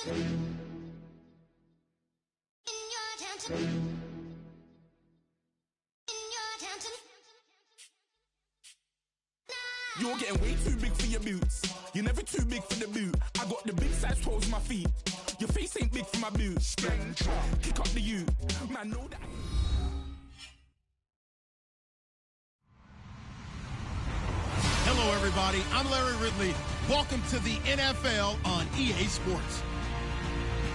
You're getting way too big for your boots. You're never too big for the boot. I got the big size toes on my feet. Your face ain't big for my boots. Kick up the U. Man, know that. Hello, everybody. I'm Larry Ridley. Welcome to the NFL on EA Sports.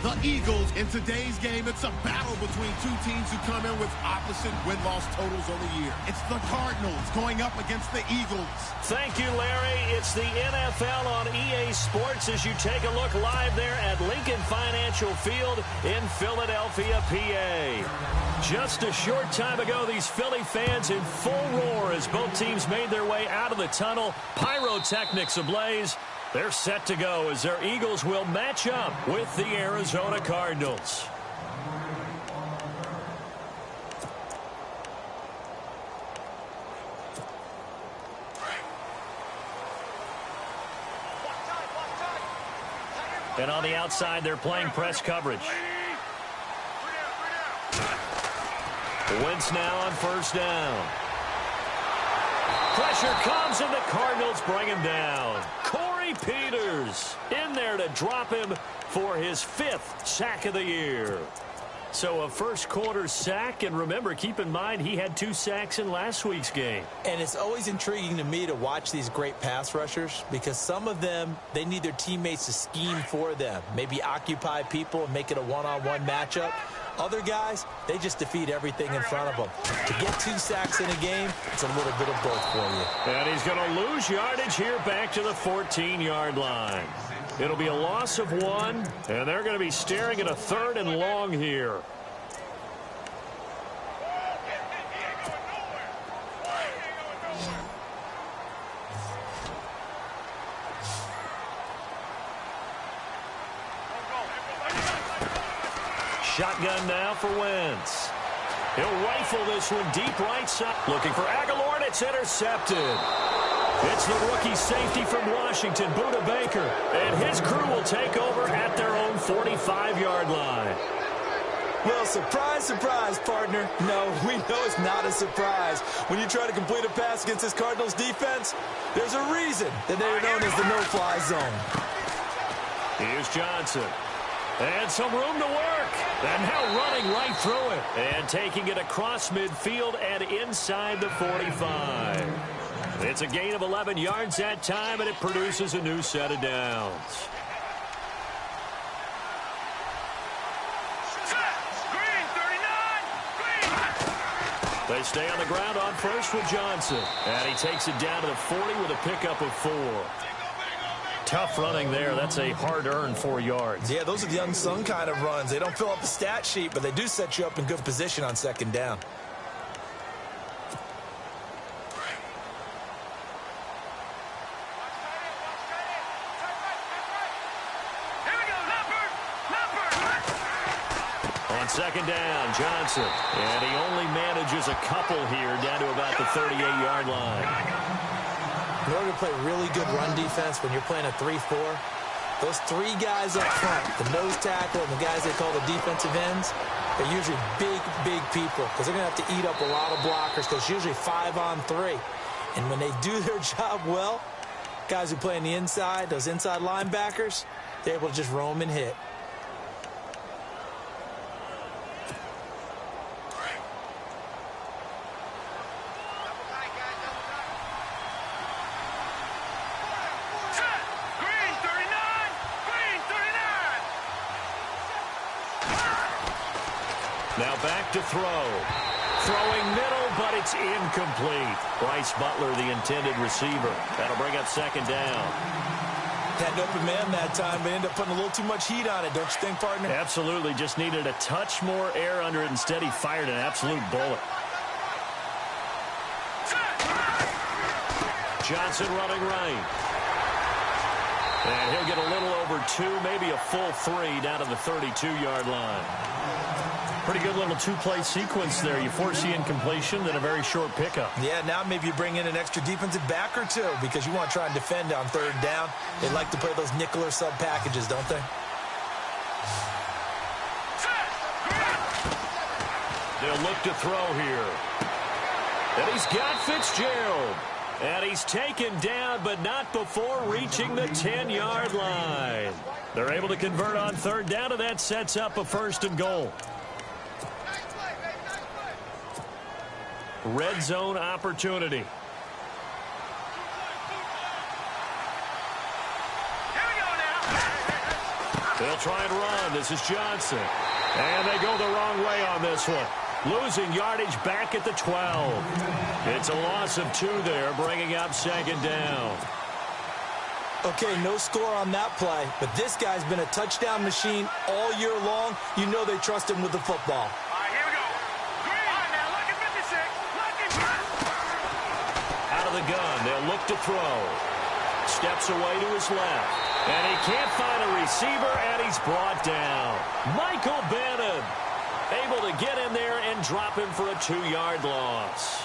The Eagles, in today's game, it's a battle between two teams who come in with opposite win-loss totals on the year. It's the Cardinals going up against the Eagles. Thank you, Larry. It's the NFL on EA Sports as you take a look live there at Lincoln Financial Field in Philadelphia, PA. Just a short time ago, these Philly fans in full roar as both teams made their way out of the tunnel. Pyrotechnics ablaze. They're set to go as their Eagles will match up with the Arizona Cardinals. And on the outside, they're playing press coverage. Wentz now on first down. Pressure comes, and the Cardinals bring him down. Corey Peters in there to drop him for his 5th sack of the year. So a first-quarter sack, and remember, keep in mind, he had 2 sacks in last week's game. And it's always intriguing to me to watch these great pass rushers because some of them, they need their teammates to scheme for them, maybe occupy people and make it a one-on-one matchup. Other guys, they just defeat everything in front of them. To get 2 sacks in a game, it's a little bit of both for you. And he's going to lose yardage here back to the 14-yard line. It'll be a loss of 1, and they're going to be staring at a 3rd and long here. Shotgun now for Wentz. He'll rifle this one deep right side. Looking for Aguilar, and it's intercepted. It's the rookie safety from Washington, Buda Baker. And his crew will take over at their own 45-yard line. Well, surprise, surprise, partner. No, we know it's not a surprise. When you try to complete a pass against this Cardinals defense, there's a reason that they're known as the no-fly zone. Here's Johnson. And some room to work. And now running right through it. And taking it across midfield and inside the 45. It's a gain of 11 yards that time, and it produces a new set of downs. They stay on the ground on first with Johnson. And he takes it down to the 40 with a pickup of 4. Tough running there. That's a hard-earned 4 yards. Yeah, those are the unsung kind of runs. They don't fill up the stat sheet, but they do set you up in good position on 2nd down. On 2nd down, Johnson. And he only manages a couple here down to about the 38-yard line. In order to play really good run defense when you're playing a 3-4, those 3 guys up front, the nose tackle and the guys they call the defensive ends, they're usually big, big people because they're going to have to eat up a lot of blockers because it's usually 5-on-3. And when they do their job well, guys who play on the inside, those inside linebackers, they're able to just roam and hit. Now back to throw. Throwing middle, but it's incomplete. Bryce Butler, the intended receiver. That'll bring up 2nd down. Had an open man that time, but ended up putting a little too much heat on it, don't you think, partner? Absolutely. Just needed a touch more air under it. Instead, he fired an absolute bullet. Johnson running right. And he'll get a little over 2, maybe a full 3 down to the 32-yard line. Pretty good little 2-play sequence there. You force the incompletion, then a very short pickup. Yeah, now maybe you bring in an extra defensive back or 2 because you want to try and defend on 3rd down. They like to play those nickel or sub packages, don't they? They'll look to throw here. And he's got Fitzgerald. And he's taken down, but not before reaching the 10-yard line. They're able to convert on third down, and that sets up a 1st and goal. Red zone opportunity. They'll try and run. This is Johnson. And they go the wrong way on this one. Losing yardage back at the 12. It's a loss of 2 there, bringing up 2nd down. Okay, no score on that play, but this guy's been a touchdown machine all year long. You know they trust him with the football. All right, here we go. All right, now look at 56. Out of the gun, they'll look to throw. Steps away to his left. And he can't find a receiver, and he's brought down. Michael Bannon able to get in there and drop him for a 2-yard loss.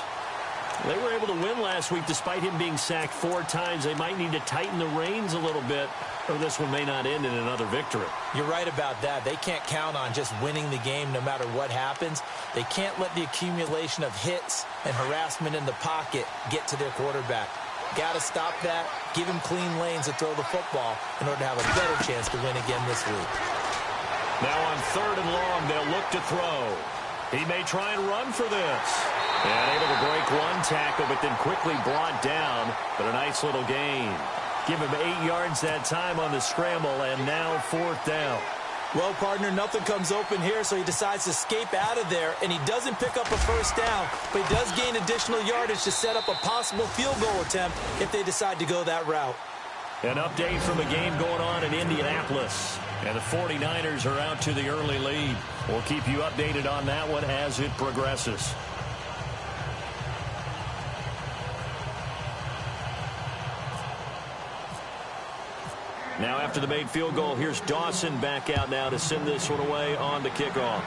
They were able to win last week despite him being sacked 4 times. They might need to tighten the reins a little bit, or this one may not end in another victory. You're right about that. They can't count on just winning the game no matter what happens. They can't let the accumulation of hits and harassment in the pocket get to their quarterback. Got to stop that, give him clean lanes to throw the football in order to have a better chance to win again this week. Now on 3rd and long, they'll look to throw. He may try and run for this. And able to break 1 tackle, but then quickly brought down. But a nice little gain. Give him 8 yards that time on the scramble, and now 4th down. Well, partner, nothing comes open here, so he decides to escape out of there, and he doesn't pick up a 1st down, but he does gain additional yardage to set up a possible field goal attempt if they decide to go that route. An update from a game going on in Indianapolis. And the 49ers are out to the early lead. We'll keep you updated on that one as it progresses. Now after the made field goal, here's Dawson back out now to send this one away on the kickoff.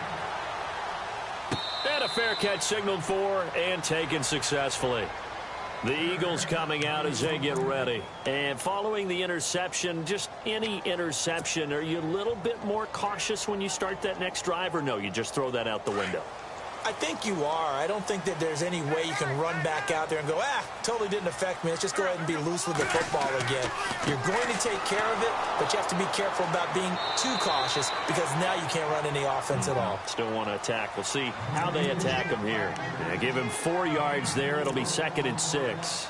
And a fair catch signaled for and taken successfully. The Eagles coming out as they get ready. And following the interception, just any interception, are you a little bit more cautious when you start that next drive, or no, you just throw that out the window? I think you are. I don't think that there's any way you can run back out there and go, totally didn't affect me. Let's just go ahead and be loose with the football again. You're going to take care of it, but you have to be careful about being too cautious because now you can't run any offense at all. Still want to attack. We'll see how they attack him here. They give him 4 yards there. It'll be 2nd and 6.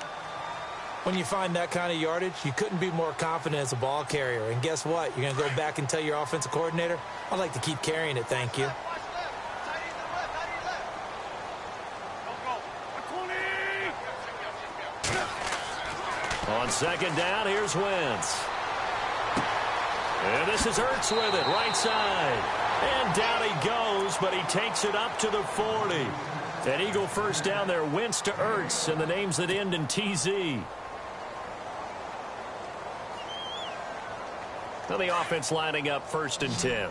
When you find that kind of yardage, you couldn't be more confident as a ball carrier. And guess what? You're going to go back and tell your offensive coordinator, I'd like to keep carrying it, thank you. On 2nd down, here's Wentz. And this is Ertz with it, right side. And down he goes, but he takes it up to the 40. An Eagle 1st down there, Wentz to Ertz, and the names that end in TZ. Now the offense lining up 1st and 10.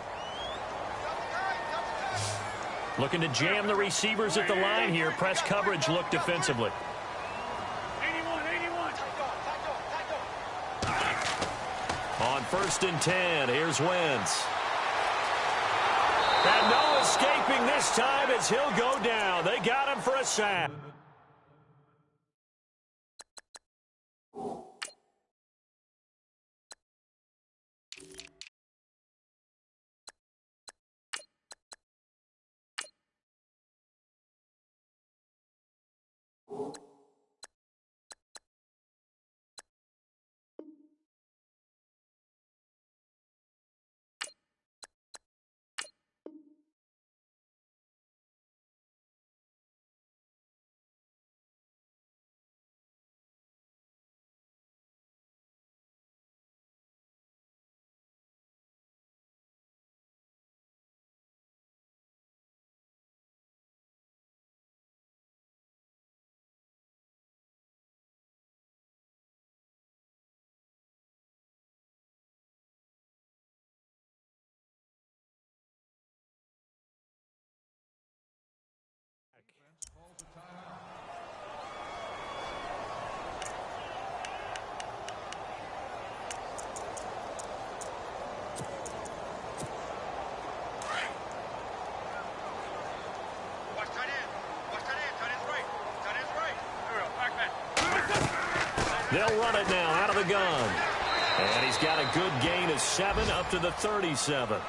Looking to jam the receivers at the line here. Press coverage look defensively. On 1st and 10, here's Wentz. And no escaping this time as he'll go down. They got him for a sack. They'll run it now out of the gun. And he's got a good gain of 7 up to the 37.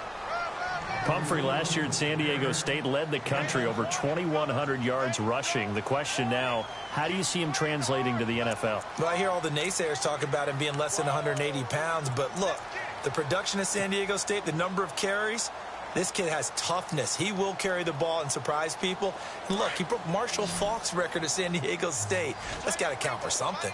Pumphrey last year at San Diego State led the country over 2,100 yards rushing. The question now, how do you see him translating to the NFL? Well, I hear all the naysayers talk about him being less than 180 pounds, but look, the production at San Diego State, the number of carries, this kid has toughness. He will carry the ball and surprise people. And look, he broke Marshall Faulk's record at San Diego State. That's got to count for something.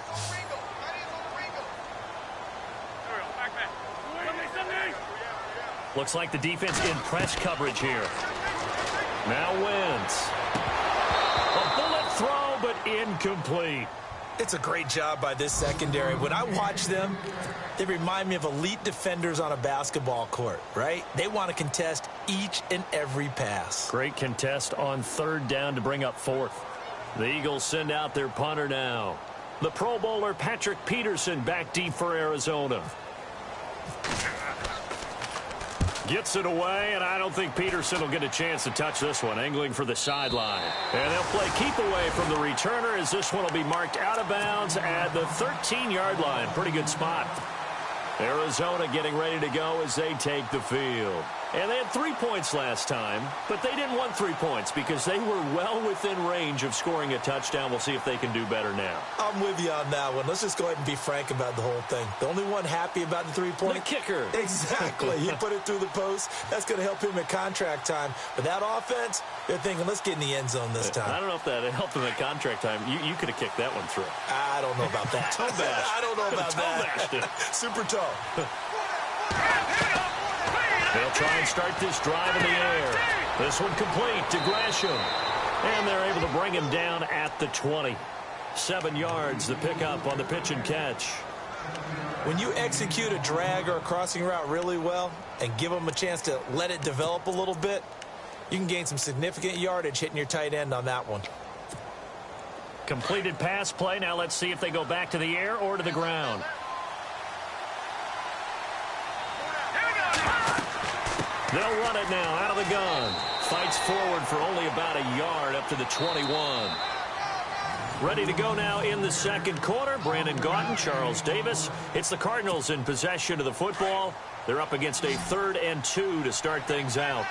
Looks like the defense in press coverage here. Now Wentz. A bullet throw, but incomplete. It's a great job by this secondary. When I watch them, they remind me of elite defenders on a basketball court, right? They want to contest each and every pass. Great contest on 3rd down to bring up 4th. The Eagles send out their punter now. The Pro Bowler Patrick Peterson back deep for Arizona. Gets it away, and I don't think Peterson will get a chance to touch this one. Angling for the sideline. And they'll play keep away from the returner as this one will be marked out of bounds at the 13-yard line. Pretty good spot. Arizona getting ready to go as they take the field. And they had 3 points last time, but they didn't want 3 points because they were well within range of scoring a touchdown. We'll see if they can do better now. I'm with you on that one. Let's just go ahead and be frank about the whole thing. The only one happy about the 3-point. The kicker. Exactly. He put it through the post. That's going to help him at contract time. But that offense, they're thinking, let's get in the end zone this time. I don't know if that helped him at contract time. You could have kicked that one through. I don't know about that. Toe bash. I don't know about that. Super toe. They'll try and start this drive in the air. This one complete to Gresham. And they're able to bring him down at the 20. 7 yards, the pickup on the pitch and catch. When you execute a drag or a crossing route really well and give them a chance to let it develop a little bit, you can gain some significant yardage hitting your tight end on that one. Completed pass play. Now let's see if they go back to the air or to the ground. They'll run it now out of the gun. Fights forward for only about a yard up to the 21. Ready to go now in the second quarter. Brandon Gaudin, Charles Davis. It's the Cardinals in possession of the football. They're up against a 3rd and 2 to start things out.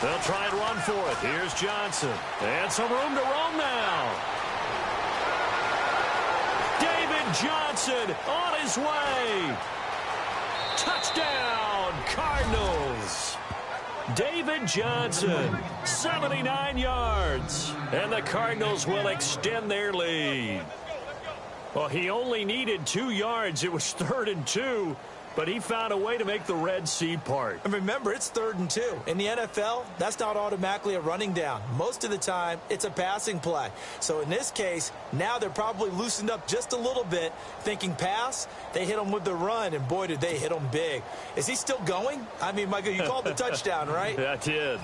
They'll try and run for it. Here's Johnson. And some room to roam now. Johnson on his way. Touchdown, Cardinals. David Johnson, 79 yards. And the Cardinals will extend their lead. Well, he only needed 2 yards. It was 3rd and 2. But he found a way to make the Red Sea part. And remember, it's 3rd and 2. In the NFL, that's not automatically a running down. Most of the time, it's a passing play. So in this case, now they're probably loosened up just a little bit, thinking pass. They hit him with the run, and boy, did they hit him big. Is he still going? I mean, Michael, you called the touchdown, right? I did.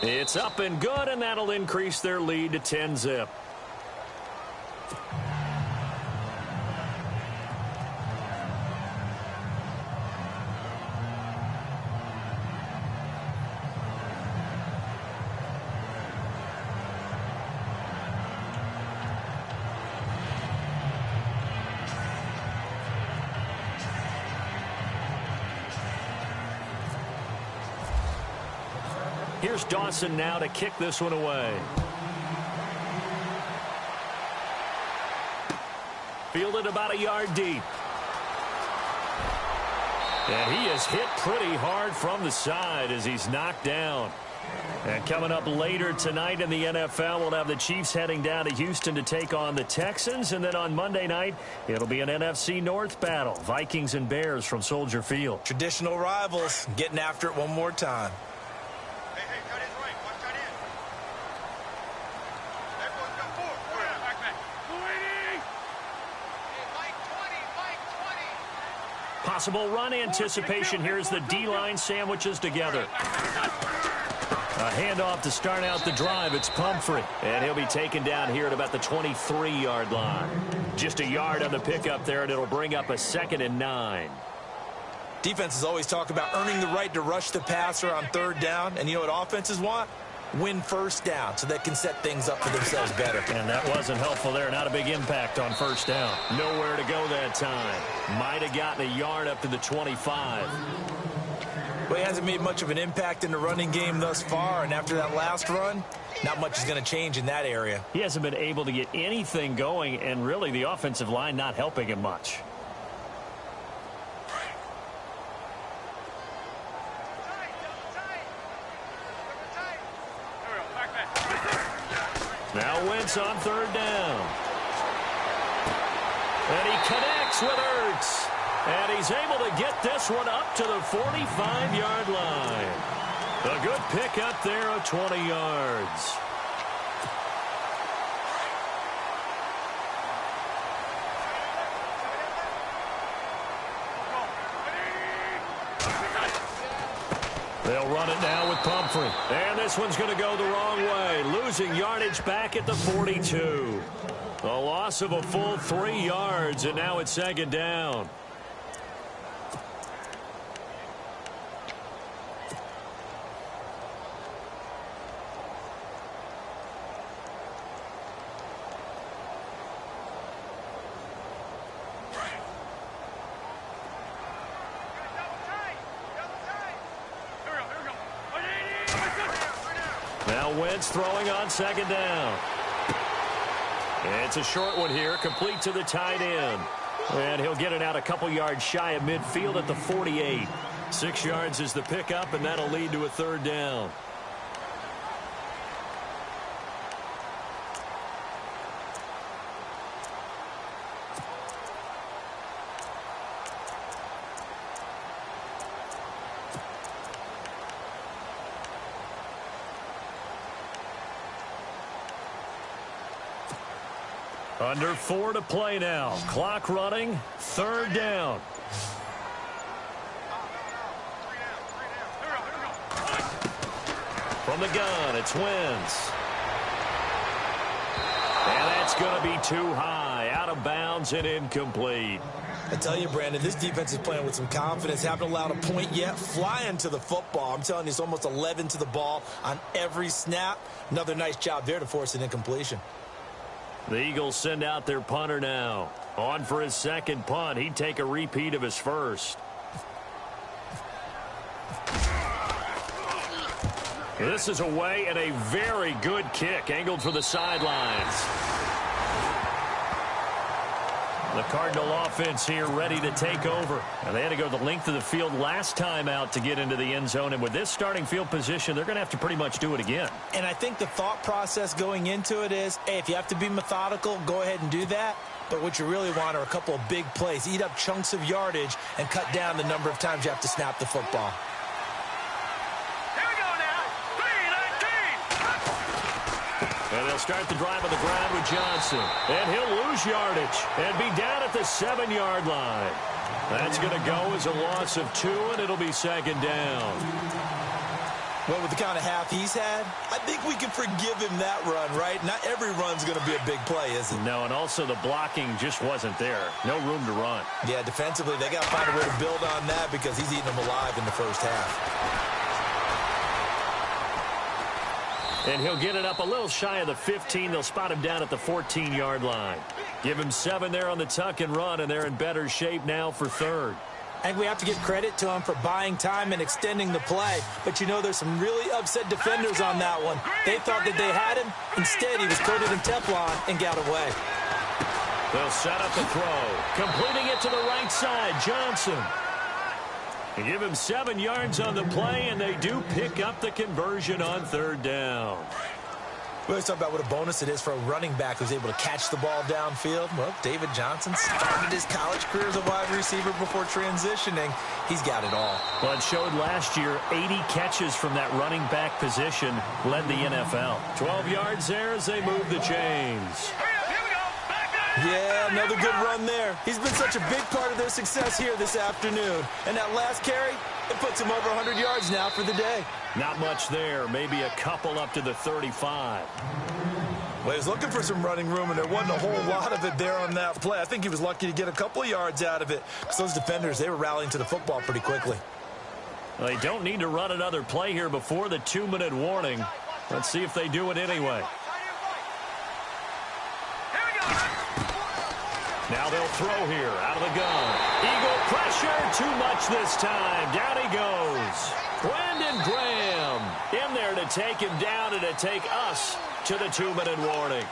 It's up and good, and that'll increase their lead to 10-zip. Here's Dawson now to kick this one away. Fielded about a yard deep. And he is hit pretty hard from the side as he's knocked down. And coming up later tonight in the NFL, we'll have the Chiefs heading down to Houston to take on the Texans. And then on Monday night, it'll be an NFC North battle. Vikings and Bears from Soldier Field. Traditional rivals getting after it one more time. Possible run anticipation here as the D-line sandwiches together. A handoff to start out the drive. It's Pumphrey. And he'll be taken down here at about the 23-yard line. Just a yard on the pickup there, and it'll bring up a 2nd and 9. Defenses always talk about earning the right to rush the passer on third down. And you know what offenses want? Win first down so they can set things up for themselves better. And that wasn't helpful there. Not a big impact on first down. Nowhere to go that time. Might have gotten a yard up to the 25. Well, he hasn't made much of an impact in the running game thus far. And after that last run, not much is going to change in that area. He hasn't been able to get anything going, and really the offensive line not helping him much. Now Wentz on third down. And he connects with Ertz. And he's able to get this one up to the 45-yard line. A good pick up there of 20 yards. They'll run it now with Pumphrey. And this one's going to go the wrong way. Losing yardage back at the 42. A loss of a full 3 yards, and now it's second down. Now Wentz throwing on second down. It's a short one here, complete to the tight end. And he'll get it out a couple yards shy of midfield at the 48. 6 yards is the pickup, and that'll lead to a third down. Under 4 to play now. Clock running. Third down. From the gun, it's Wentz. And that's going to be too high. Out of bounds and incomplete. I tell you, Brandon, this defense is playing with some confidence. Haven't allowed a point yet. Flying to the football. I'm telling you, it's almost 11 to the ball on every snap. Another nice job there to force an incompletion. The Eagles send out their punter now. On for his second punt. He'd take a repeat of his first. This is away and a very good kick. Angled for the sidelines. The Cardinal offense here ready to take over. And they had to go the length of the field last time out to get into the end zone. And with this starting field position, they're going to have to pretty much do it again. And I think the thought process going into it is, hey, if you have to be methodical, go ahead and do that. But what you really want are a couple of big plays. Eat up chunks of yardage and cut down the number of times you have to snap the football. And they'll start the drive on the ground with Johnson. And he'll lose yardage and be down at the 7-yard line. That's going to go as a loss of 2, and it'll be second down. Well, with the kind of half he's had, I think we can forgive him that run, right? Not every run's going to be a big play, is it? No, and also the blocking just wasn't there. No room to run. Yeah, defensively, they got to find a way to build on that because he's eating them alive in the first half. And he'll get it up a little shy of the 15. They'll spot him down at the 14-yard line. Give him 7 there on the tuck and run, and they're in better shape now for third. I think we have to give credit to him for buying time and extending the play. But, you know, there's some really upset defenders on that one. They thought that they had him. Instead, he was coated in Teflon and got away. They'll set up the throw. Completing it to the right side, Johnson. And give him 7 yards on the play, and they do pick up the conversion on third down. We always talk about what a bonus it is for a running back who's able to catch the ball downfield. Well, David Johnson started his college career as a wide receiver before transitioning. He's got it all. Well, it showed last year 80 catches from that running back position led the NFL. 12 yards there as they move the chains. Yeah, another good run there. He's been such a big part of their success here this afternoon. And that last carry, it puts him over 100 yards now for the day. Not much there. Maybe a couple up to the 35. Well, he was looking for some running room, and there wasn't a whole lot of it there on that play. I think he was lucky to get a couple of yards out of it because those defenders, they were rallying to the football pretty quickly. Well, they don't need to run another play here before the 2-minute warning. Let's see if they do it anyway. Now they'll throw here out of the gun. Eagle pressure, too much this time. Down he goes. Brandon Graham in there to take him down and to take us to the 2-minute warning.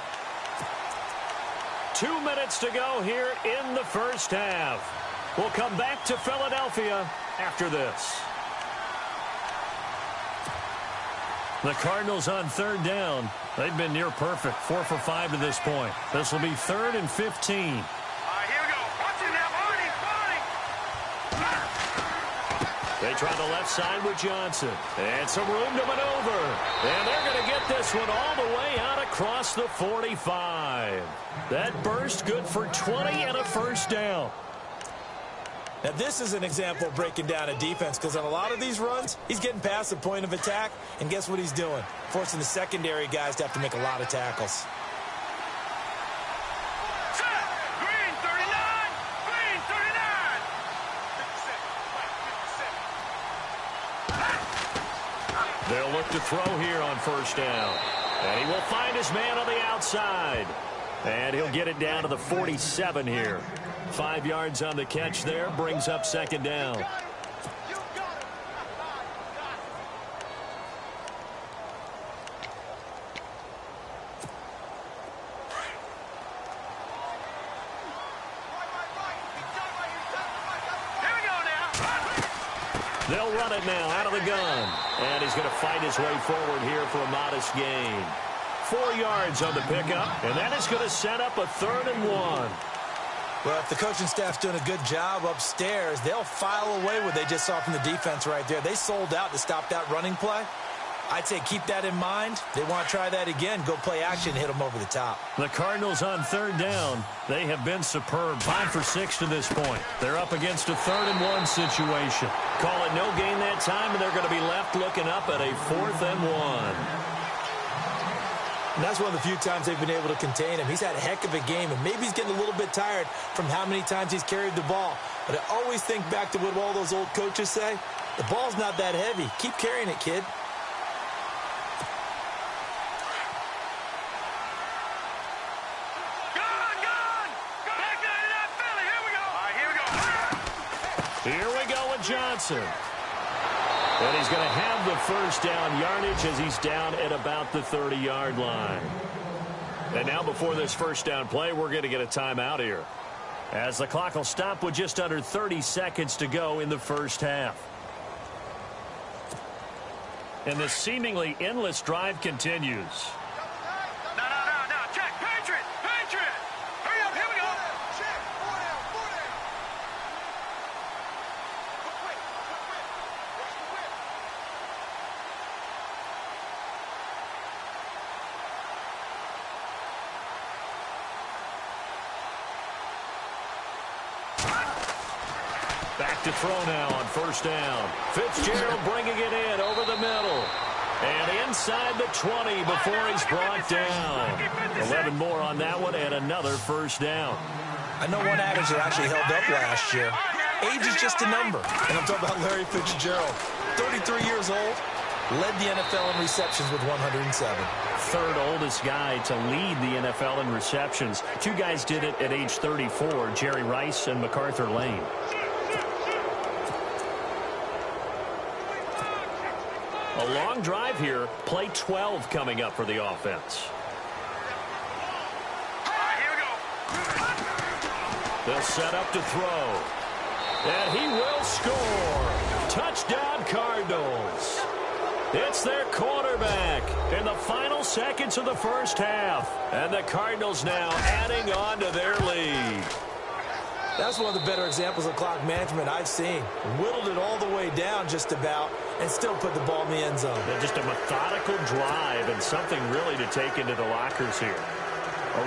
2 minutes to go here in the first half. We'll come back to Philadelphia after this. The Cardinals on third down. They've been near perfect, 4 for 5 to this point. This will be 3rd and 15. They try the left side with Johnson. And some room to maneuver. And they're going to get this one all the way out across the 45. That burst good for 20 and a first down. Now, this is an example of breaking down a defense because on a lot of these runs, he's getting past the point of attack. And guess what he's doing? Forcing the secondary guys to have to make a lot of tackles. They'll look to throw here on first down. And he will find his man on the outside. And he'll get it down to the 47 here. 5 yards on the catch there, brings up second down. They'll run it now out of the gun. And he's going to fight his way forward here for a modest gain. 4 yards on the pickup. And that is going to set up a 3rd and 1. Well, if the coaching staff's doing a good job upstairs, they'll file away what they just saw from the defense right there. They sold out to stop that running play. I'd say keep that in mind. They want to try that again. Go play action, hit them over the top. The Cardinals on third down. They have been superb. 5 for 6 to this point. They're up against a 3rd and 1 situation. Call it no gain that time, and they're going to be left looking up at a 4th and 1. And that's one of the few times they've been able to contain him. He's had a heck of a game, and maybe he's getting a little bit tired from how many times he's carried the ball. But I always think back to what all those old coaches say. The ball's not that heavy. Keep carrying it, kid. Here we go with Johnson. And he's going to have the first down yardage as he's down at about the 30-yard line. And now before this first down play, we're going to get a timeout here, as the clock will stop with just under 30 seconds to go in the first half. And this seemingly endless drive continues. Back to throw now on first down. Fitzgerald bringing it in over the middle. And inside the 20 before he's brought down. 11 more on that one and another first down. I know one adage that actually held up last year. Age is just a number. And I'm talking about Larry Fitzgerald. 33 years old. Led the NFL in receptions with 107. Third oldest guy to lead the NFL in receptions. 2 guys did it at age 34, Jerry Rice and MacArthur Lane. A long drive here. Play 12 coming up for the offense. They'll set up to throw. And he will score. Touchdown, Cardinals. It's their quarterback in the final seconds of the first half. And the Cardinals now adding on to their lead. That's one of the better examples of clock management I've seen. Whittled it all the way down just about and still put the ball in the end zone. And just a methodical drive and something really to take into the lockers here.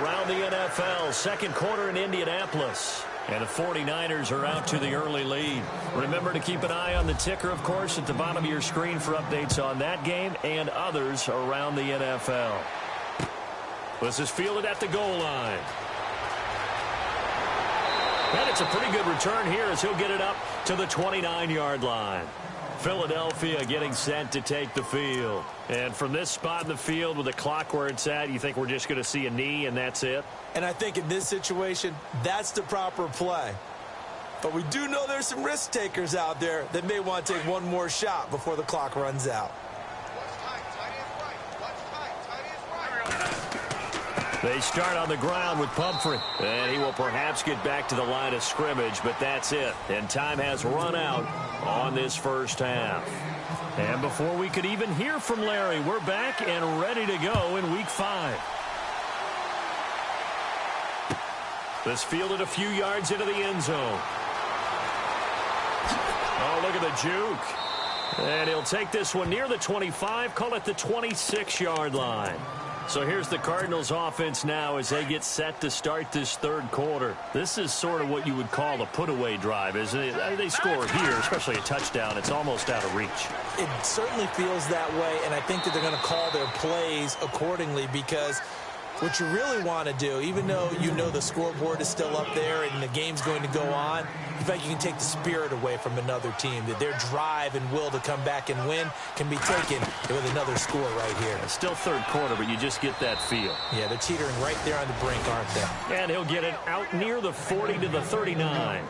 Around the NFL, second quarter in Indianapolis. And the 49ers are out to the early lead. Remember to keep an eye on the ticker, of course, at the bottom of your screen for updates on that game and others around the NFL. This is fielded at the goal line. And it's a pretty good return here as he'll get it up to the 29-yard line. Philadelphia getting set to take the field. And from this spot in the field with the clock where it's at, you think we're just going to see a knee and that's it? And I think in this situation, that's the proper play. But we do know there's some risk takers out there that may want to take one more shot before the clock runs out. They start on the ground with Pumphrey. And he will perhaps get back to the line of scrimmage, but that's it. And time has run out on this first half. And before we could even hear from Larry, we're back and ready to go in Week 5. This fielded a few yards into the end zone. Oh, look at the juke. And he'll take this one near the 25, call it the 26-yard line. So here's the Cardinals offense now as they get set to start this third quarter. This is sort of what you would call a put-away drive, isn't it? They score here, especially a touchdown. It's almost out of reach. It certainly feels that way, and I think that they're going to call their plays accordingly because what you really want to do, even though you know the scoreboard is still up there and the game's going to go on, in fact, you can take the spirit away from another team. That their drive and will to come back and win can be taken with another score right here. It's still third quarter, but you just get that feel. Yeah, they're teetering right there on the brink, aren't they? And he'll get it out near the 40 to the 39.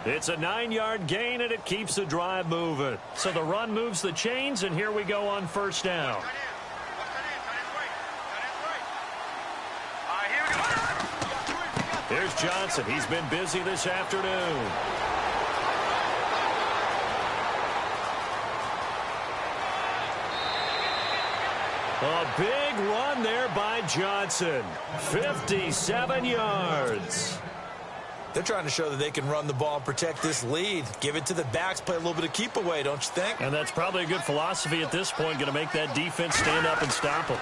It's a 9-yard gain, and it keeps the drive moving. So the run moves the chains, and here we go on first down. Here's Johnson. He's been busy this afternoon. A big run there by Johnson. 57 yards. They're trying to show that they can run the ball and protect this lead. Give it to the backs, play a little bit of keep away, don't you think? And that's probably a good philosophy at this point, going to make that defense stand up and stop them.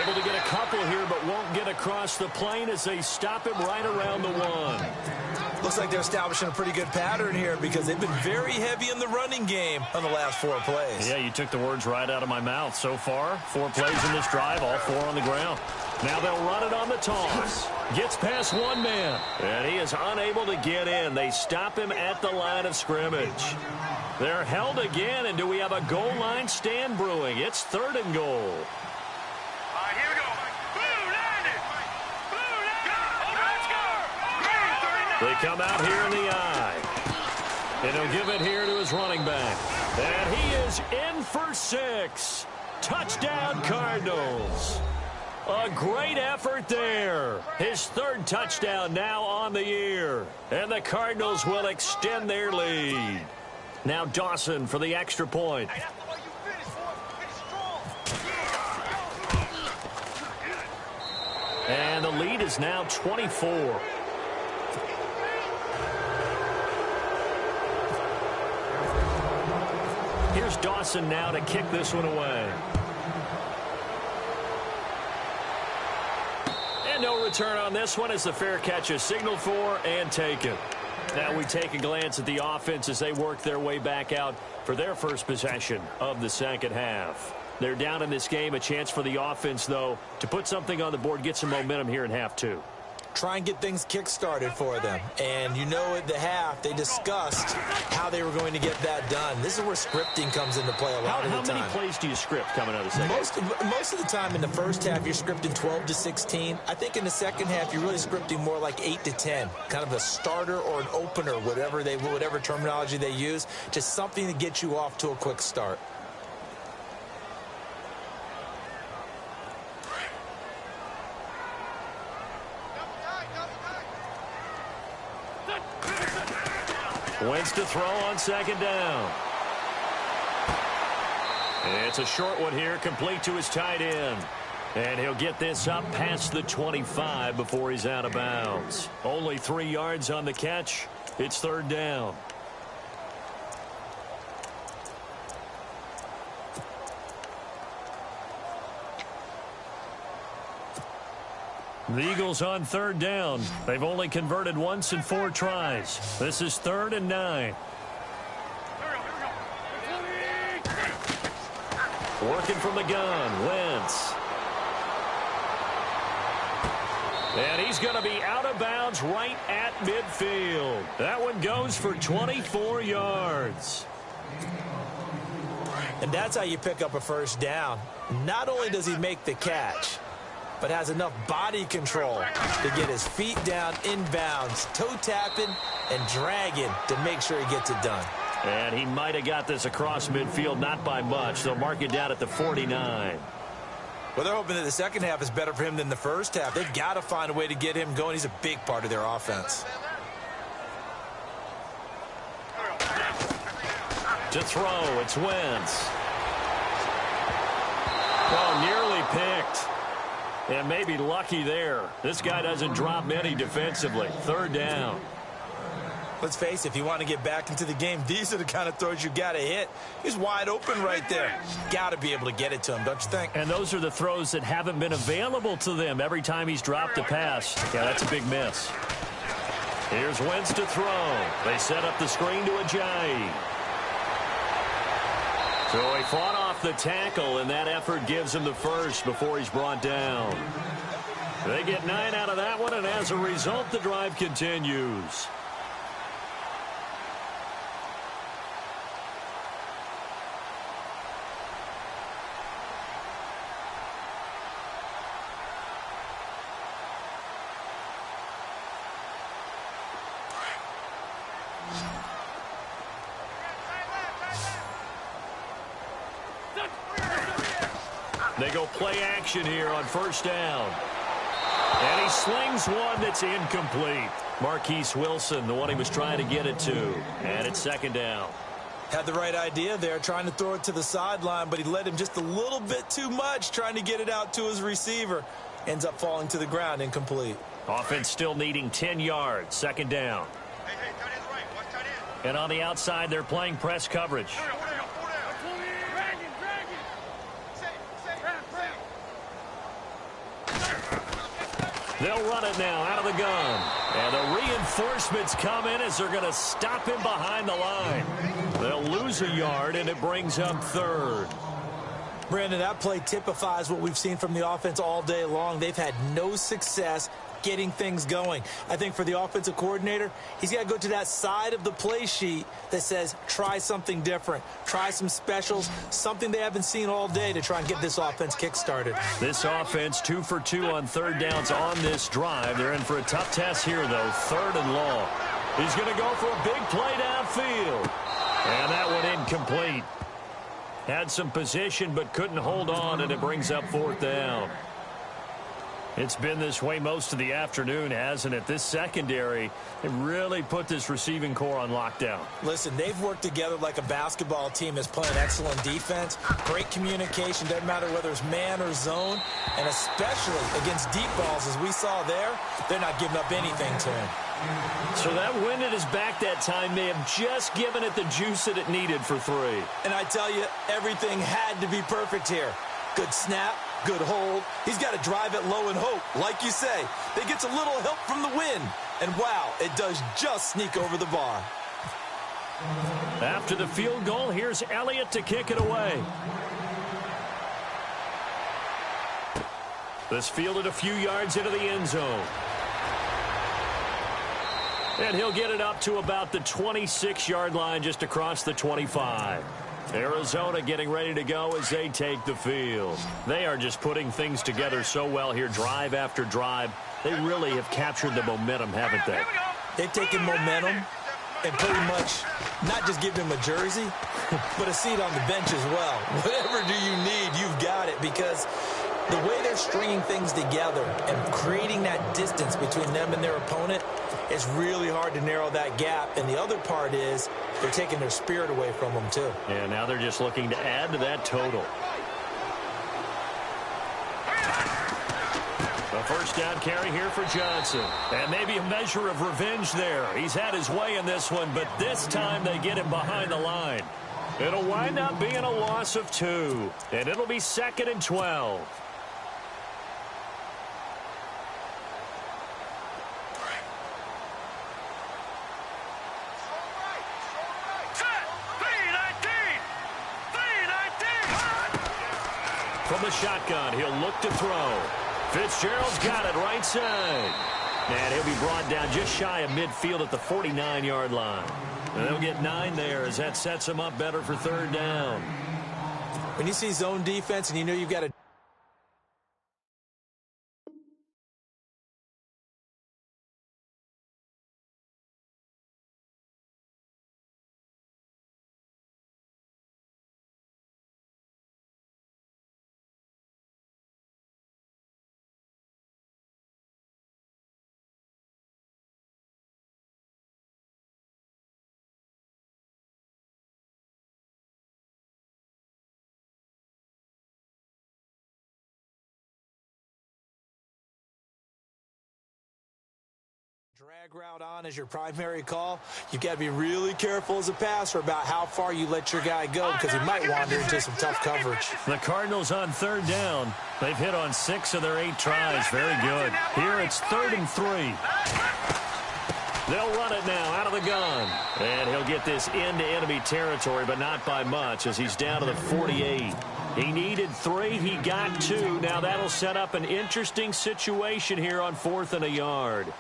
Able to get a couple here, but won't get across the plane as they stop him right around the 1. Looks like they're establishing a pretty good pattern here because they've been very heavy in the running game on the last 4 plays. Yeah, you took the words right out of my mouth. So far, 4 plays in this drive, all 4 on the ground. Now they'll run it on the toss. Gets past one man, and he is unable to get in. They stop him at the line of scrimmage. They're held again, and do we have a goal line stand brewing? It's 3rd and goal. They come out here in the eye. And he'll give it here to his running back. And he is in for 6. Touchdown, Cardinals. A great effort there. His 3rd touchdown now on the year. And the Cardinals will extend their lead. Now Dawson for the extra point. And the lead is now 24. Here's Dawson now to kick this one away. And no return on this one as the fair catch is signaled for and taken. Now we take a glance at the offense as they work their way back out for their first possession of the second half. They're down in this game. A chance for the offense, though, to put something on the board, get some momentum here in half 2. Try and get things kick-started for them. And you know at the half, they discussed how they were going to get that done. This is where scripting comes into play a lot of the time. How many plays do you script coming out of the second? Most of the time in the first half, you're scripting 12 to 16. I think in the second half, you're really scripting more like 8 to 10. Kind of a starter or an opener, whatever terminology they use. Just something to get you off to a quick start. Wentz to throw on second down. It's a short one here, complete to his tight end. And he'll get this up past the 25 before he's out of bounds. Only 3 yards on the catch. It's 3rd down. The Eagles on 3rd down. They've only converted once in 4 tries. This is 3rd and 9. Working from the gun, Wentz. And he's going to be out of bounds right at midfield. That one goes for 24 yards. And that's how you pick up a first down. Not only does he make the catch, but has enough body control to get his feet down inbounds, toe tapping and dragging to make sure he gets it done. And he might have got this across midfield, not by much. They'll mark it down at the 49. Well, they're hoping that the second half is better for him than the first half. They've got to find a way to get him going. He's a big part of their offense. To throw, it's Wentz. Oh, nearly picked. And maybe lucky there. This guy doesn't drop many defensively. Third down. Let's face it, if you want to get back into the game, these are the kind of throws you got to hit. He's wide open right there. Got to be able to get it to him, don't you think? And those are the throws that haven't been available to them every time he's dropped a pass. Yeah, that's a big miss. Here's Wentz to throw. They set up the screen to Ajayi. So he fought off the tackle, and that effort gives him the first before he's brought down. They get 9 out of that one, and as a result, the drive continues. They go play action here on first down. And he slings one that's incomplete. Marquise Wilson, the one he was trying to get it to. And it's second down. Had the right idea there, trying to throw it to the sideline, but he led him just a little bit too much, trying to get it out to his receiver. Ends up falling to the ground, incomplete. Offense still needing 10 yards. Second down. And on the outside, they're playing press coverage. They'll run it now out of the gun. And the reinforcements come in as they're going to stop him behind the line. They'll lose a yard, and it brings up third. Brandon, that play typifies what we've seen from the offense all day long. They've had no success getting things going. I think for the offensive coordinator, he's got to go to that side of the play sheet that says try something different, try some specials, something they haven't seen all day to try and get this offense kick-started. This offense 2 for 2 on third downs on this drive. They're in for a tough test here, though. Third and long. He's going to go for a big play downfield. And that one incomplete. Had some position but couldn't hold on, and it brings up fourth down. It's been this way most of the afternoon, hasn't it? This secondary, they really put this receiving core on lockdown. Listen, they've worked together like a basketball team that's playing excellent defense. Great communication, doesn't matter whether it's man or zone. And especially against deep balls, as we saw there, they're not giving up anything to him. So that wind at his back that time may have just given it the juice that it needed for 3. And I tell you, everything had to be perfect here. Good snap, good hold. He's got to drive it low and hope. Like you say, they gets a little help from the wind. And wow, it does just sneak over the bar. After the field goal, here's Elliott to kick it away. This fielded a few yards into the end zone. And he'll get it up to about the 26-yard line, just across the 25. Arizona getting ready to go as they take the field. They are just putting things together so well here, drive after drive. They really have captured the momentum, haven't they? They've taken momentum and pretty much not just given him a jersey, but a seat on the bench as well. Whatever do you need, you've got it, because the way they're stringing things together and creating that distance between them and their opponent, it's really hard to narrow that gap. And the other part is they're taking their spirit away from them, too. And now they're just looking to add to that total. A first down carry here for Johnson. And maybe a measure of revenge there. He's had his way in this one, but this time they get him behind the line. It'll wind up being a loss of 2. And it'll be 2nd and 12. From the shotgun, he'll look to throw. Fitzgerald's got it right side. And he'll be brought down just shy of midfield at the 49-yard line. And they'll get 9 there as that sets them up better for third down. When you see zone defense and you know you've got a drag route on as your primary call, you've got to be really careful as a passer about how far you let your guy go because he might wander into some tough coverage. The Cardinals on third down. They've hit on 6 of their 8 tries. Very good. Here it's 3rd and 3. They'll run it now out of the gun. And he'll get this into enemy territory, but not by much as he's down to the 48. He needed 3. He got 2. Now that'll set up an interesting situation here on 4th and a yard.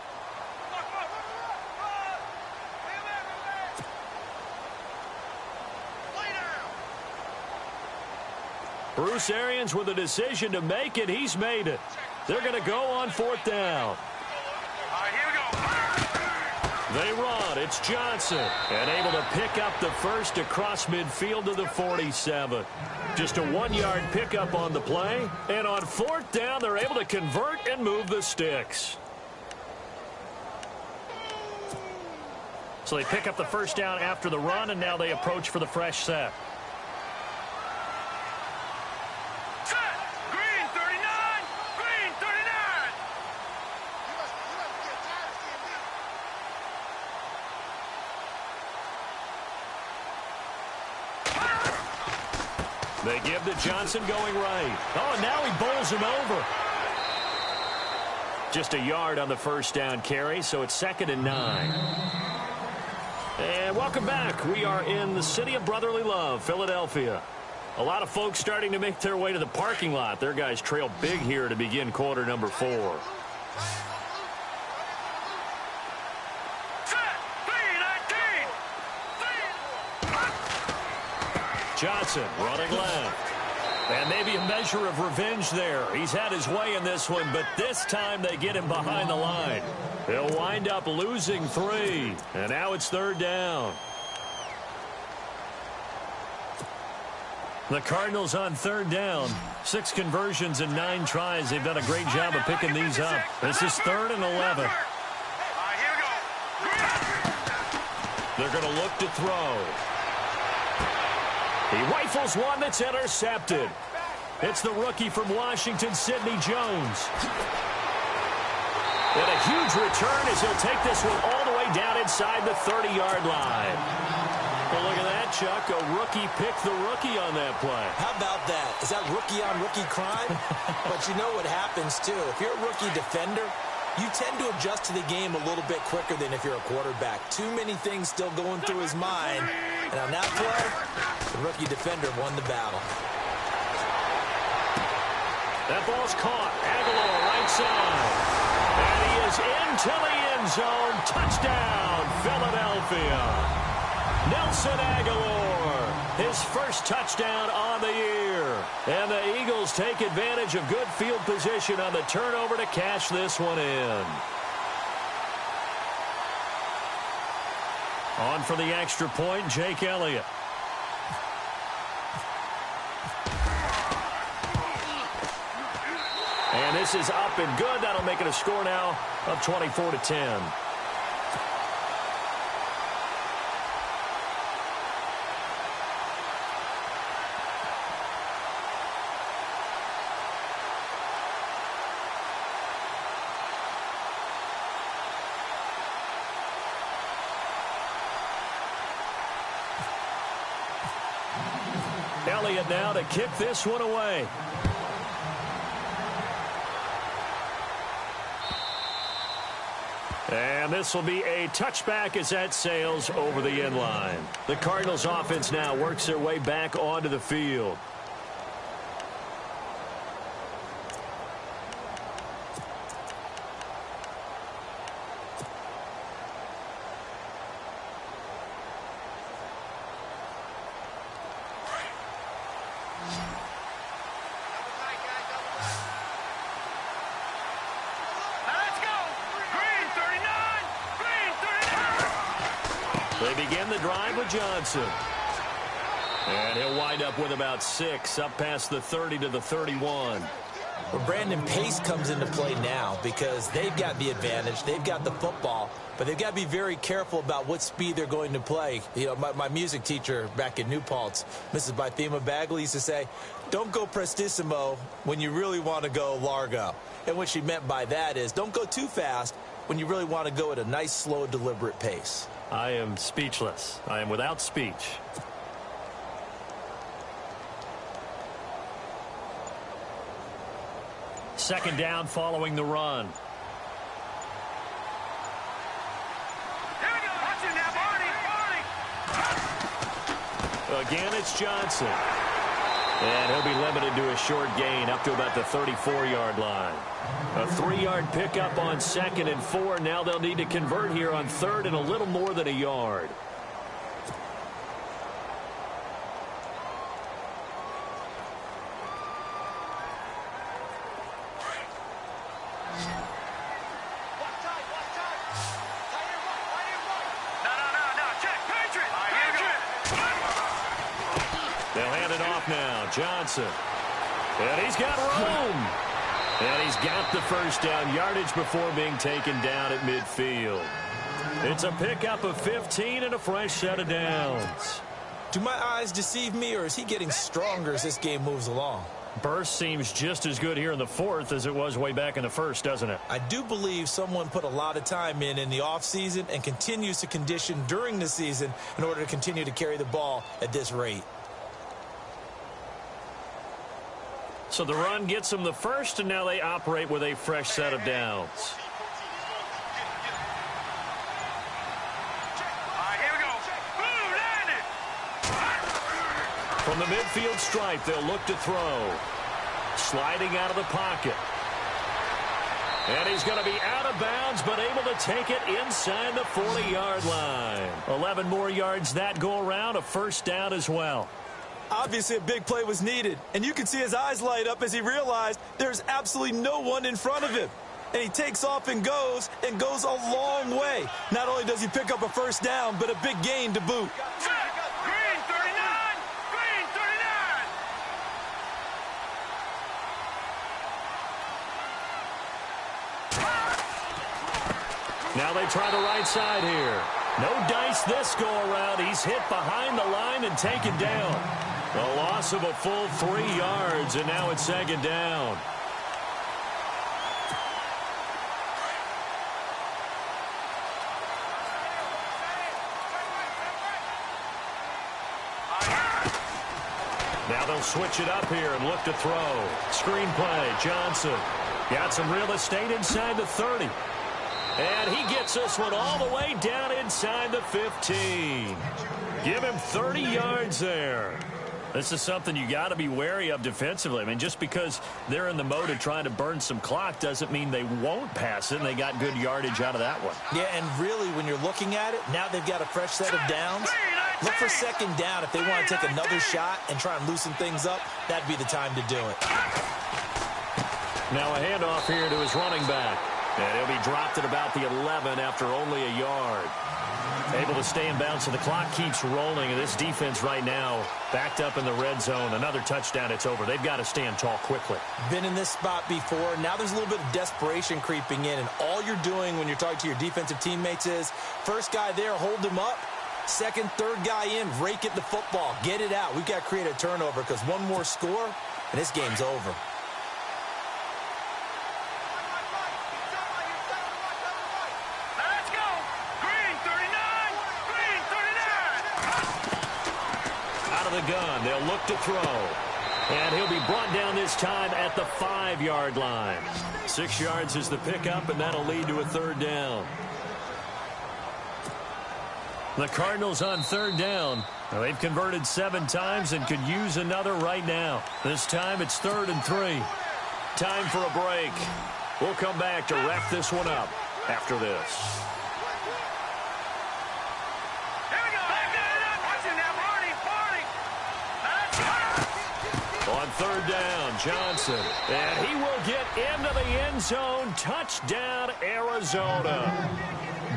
Bruce Arians with a decision to make it. He's made it. They're going to go on 4th down. They run. It's Johnson. And able to pick up the first across midfield to the 47. Just a 1-yard pickup on the play. And on 4th down, they're able to convert and move the sticks. So they pick up the first down after the run, and now they approach for the fresh set. They give to Johnson going right. Oh, and now he bowls him over. Just a yard on the first down carry, so it's 2nd and 9. And welcome back. We are in the city of brotherly love, Philadelphia. A lot of folks starting to make their way to the parking lot. Their guys trail big here to begin quarter number 4. Johnson running left. And maybe a measure of revenge there. He's had his way in this one, but this time they get him behind the line. He'll wind up losing 3. And now it's 3rd down. The Cardinals on 3rd down. 6 conversions and 9 tries. They've done a great job of picking these up. This is 3rd and 11. They're going to look to throw. He rifles one that's intercepted. It's the rookie from Washington, Sidney Jones. And a huge return as he'll take this one all the way down inside the 30-yard line. Well, look at that, Chuck. A rookie picked the rookie on that play. How about that? Is that rookie-on-rookie crime? But you know what happens, too. If you're a rookie defender, you tend to adjust to the game a little bit quicker than if you're a quarterback. Too many things still going through his mind. And on that play, the rookie defender won the battle. That ball's caught. Aguilar right side. And he is into the end zone. Touchdown, Philadelphia. Nelson Aguilar, his first touchdown on the year. And the Eagles take advantage of good field position on the turnover to cash this one in. On for the extra point, Jake Elliott. And this is up and good. That'll make it a score now of 24-10. Elliott now to kick this one away. And this will be a touchback as that sails over the end line. The Cardinals offense now works their way back onto the field. They begin the drive with Johnson. And he'll wind up with about 6, up past the 30 to the 31. Well, Brandon, pace comes into play now because they've got the advantage. They've got the football, but they've got to be very careful about what speed they're going to play. You know, my music teacher back in New Paltz, Mrs. Bythema Bagley, used to say, don't go prestissimo when you really want to go largo. And what she meant by that is don't go too fast when you really want to go at a nice, slow, deliberate pace. I am speechless. I am without speech. Second down following the run. Here we go. Watch it now, Barney. Again, it's Johnson. And he'll be limited to a short gain up to about the 34-yard line. A 3-yard pickup on 2nd and 4. Now they'll need to convert here on 3rd and a little more than a yard. Johnson. And he's got room. And he's got the first down yardage before being taken down at midfield. It's a pickup of 15 and a fresh set of downs. Do my eyes deceive me, or is he getting stronger as this game moves along? Burst seems just as good here in the 4th as it was way back in the 1st, doesn't it? I do believe someone put a lot of time in the offseason and continues to condition during the season in order to continue to carry the ball at this rate. So the run gets them the first, and now they operate with a fresh set of downs. Here we go. Boom, landed. From the midfield stripe, they'll look to throw. Sliding out of the pocket. And he's going to be out of bounds, but able to take it inside the 40-yard line. 11 more yards that go around, a first down as well. Obviously, a big play was needed, and you can see his eyes light up as he realized there's absolutely no one in front of him. And he takes off and goes a long way. Not only does he pick up a first down, but a big gain to boot. Green 39. Green 39. Now they try the right side here. No dice this go around. He's hit behind the line and taken down. A loss of a full 3 yards, and now it's 2nd down. Now they'll switch it up here and look to throw. Screen play, Johnson. Got some real estate inside the 30. And he gets this one all the way down inside the 15. Give him 30 yards there. This is something you got to be wary of defensively. I mean, just because they're in the mode of trying to burn some clock doesn't mean they won't pass it, and they got good yardage out of that one. Yeah, and really, when you're looking at it, now they've got a fresh set of downs. Look for 2nd down. If they want to take another shot and try and loosen things up, that'd be the time to do it. Now a handoff here to his running back. And he'll be dropped at about the 11 after only a yard. Able to stay in bounds, so the clock keeps rolling. And this defense right now backed up in the red zone. Another touchdown, it's over. They've got to stand tall quickly. Been in this spot before. Now there's a little bit of desperation creeping in. And all you're doing when you're talking to your defensive teammates is, first guy there, hold him up. Second, third guy in, rake at the football. Get it out. We've got to create a turnover because one more score, and this game's over. The gun. They'll look to throw. And he'll be brought down this time at the 5-yard line. 6 yards is the pickup, and that'll lead to a 3rd down. The Cardinals on 3rd down. Now, they've converted 7 times and could use another right now. This time it's 3rd and 3. Time for a break. We'll come back to wrap this one up after this. On third down, Johnson. And he will get into the end zone. Touchdown, Arizona.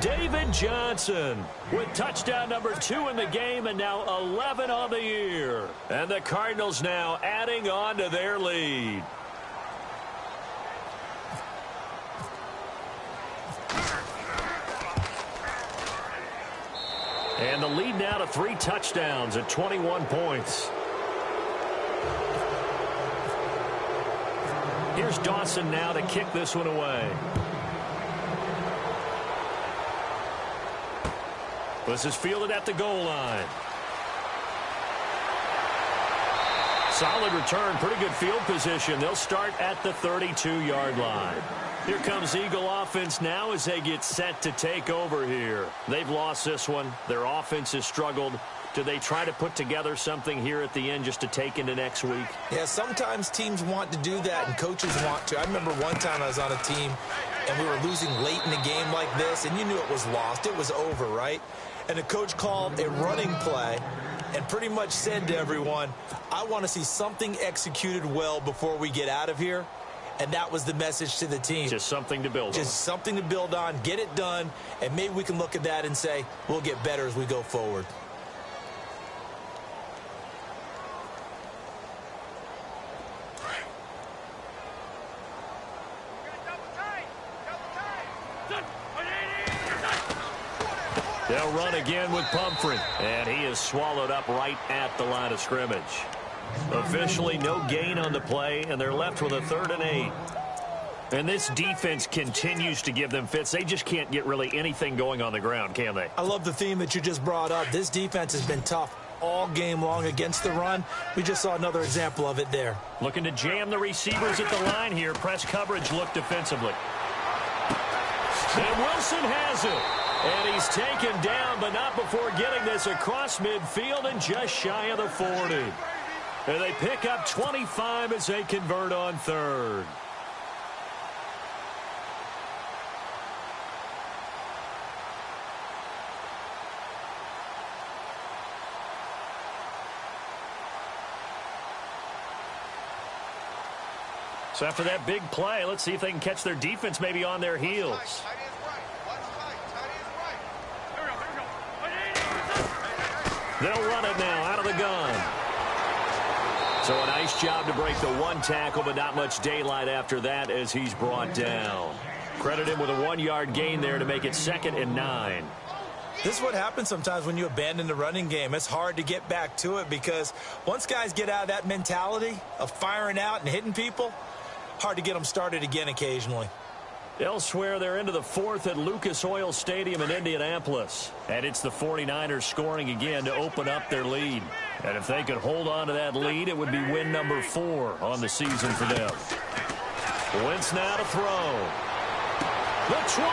David Johnson with touchdown number 2 in the game and now 11 on the year. And the Cardinals now adding on to their lead. And the lead now to 3 touchdowns at 21 points. Here's Dawson now to kick this one away. This is fielded at the goal line. Solid return, pretty good field position. They'll start at the 32-yard line. Here comes Eagle offense now as they get set to take over here. They've lost this one. Their offense has struggled. Do they try to put together something here at the end just to take into next week? Yeah, sometimes teams want to do that and coaches want to. I remember one time I was on a team and we were losing late in a game like this, and you knew it was lost. It was over, right? And the coach called a running play and pretty much said to everyone, I want to see something executed well before we get out of here. And that was the message to the team. Just something to build on. Just something to build on, get it done, and maybe we can look at that and say, we'll get better as we go forward. They'll run again with Pumphrey, and he is swallowed up right at the line of scrimmage. Officially no gain on the play, and they're left with a 3rd and 8. And this defense continues to give them fits. They just can't get really anything going on the ground, can they? I love the theme that you just brought up. This defense has been tough all game long against the run. We just saw another example of it there. Looking to jam the receivers at the line here. Press coverage look defensively. And Wilson has it. And he's taken down, but not before getting this across midfield and just shy of the 40. And they pick up 25 as they convert on 3rd. So after that big play, let's see if they can catch their defense maybe on their heels. They'll run it now out of the gun. So a nice job to break the 1 tackle, but not much daylight after that as he's brought down. Credit him with a 1-yard gain there to make it 2nd and 9. This is what happens sometimes when you abandon the running game. It's hard to get back to it because once guys get out of that mentality of firing out and hitting people, hard to get them started again occasionally. Elsewhere, they're into the 4th at Lucas Oil Stadium in Indianapolis. And it's the 49ers scoring again to open up their lead. And if they could hold on to that lead, it would be win number 4 on the season for them. Wentz now to throw. The 20.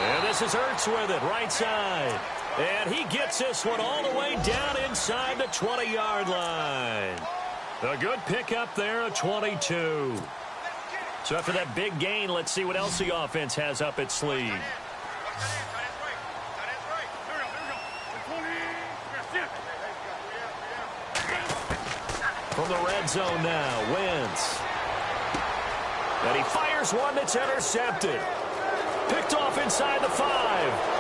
And this is Ertz with it, right side. And he gets this one all the way down inside the 20-yard line. A good pickup there, a 22. So after that big gain, let's see what else the offense has up its sleeve. From the red zone now, Wentz. And he fires one that's intercepted. Picked off inside the 5.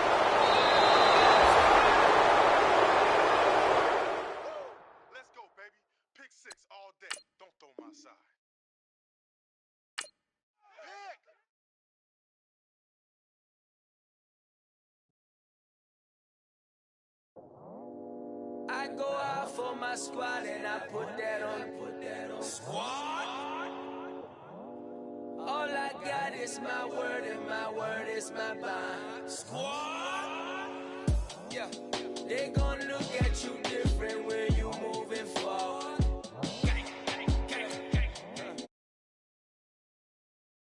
I go out for my squad and I put that on. Squad? All I got is my word and my word is my bond. Squad? Yeah, they gon'